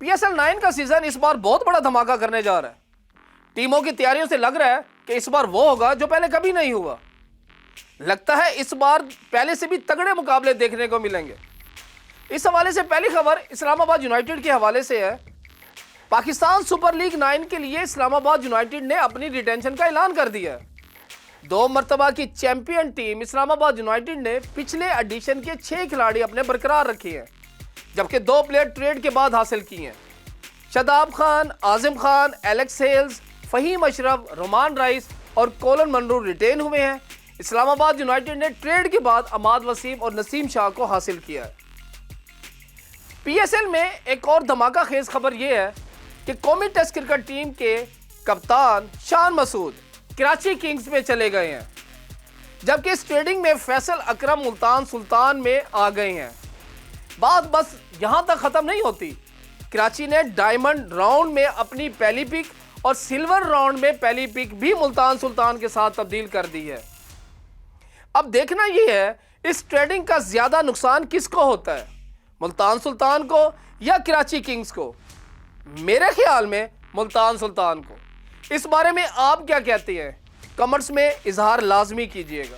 PSL 9 का season इस बार बहुत बड़ा धमाका करने जा रहा है। टीमों की तैयारियों से लग रहा है कि इस बार वो होगा जो पहले कभी नहीं हुआ। लगता है इस बार पहले से भी तगड़े मुकाबले देखने को मिलेंगे। इस हवाले से पहली खबर इस्लामाबाद यूनाइटेड के हवाले से है। पाकिस्तान सुपर लीग 9 के लिए इस्लामाबाद यूनाइटेड ने अपनी रिटेंशन का ऐलान कर दिया है। 2 मरतबा की चैंपियन टीम इस्लामाबाद यूनाइटेड ने पिछले एडिशन के 6 खिलाड़ी अपने बरकरार रखे हैं, जबकि 2 प्लेयर ट्रेड के बाद हासिल किए हैं। शदाब खान, आजिम खान, एलेक्स हेल्स, फहीम अशरफ, रोमान राइस और कोलन मनरू रिटेन हुए हैं। इस्लामाबाद यूनाइटेड ने ट्रेड के बाद अमाद वसीम और नसीम शाह को हासिल किया है। PSL में एक और धमाका खेज खबर यह है कि कौमी टेस्ट क्रिकेट टीम के कप्तान शान मसूद कराची किंग्स में चले गए हैं, जबकि इस ट्रेडिंग में फैसल अकरम मुल्तान सुल्तान में आ गए हैं। बात बस यहां तक खत्म नहीं होती। कराची ने डायमंड राउंड में अपनी पहली पिक और सिल्वर राउंड में पहली पिक भी मुल्तान सुल्तान के साथ तब्दील कर दी है। अब देखना यह है इस ट्रेडिंग का ज्यादा नुकसान किसको होता है, मुल्तान सुल्तान को या कराची किंग्स को? मेरे ख्याल में मुल्तान सुल्तान को। इस बारे में आप क्या कहते हैं? कमेंट्स में इजहार लाजमी कीजिएगा।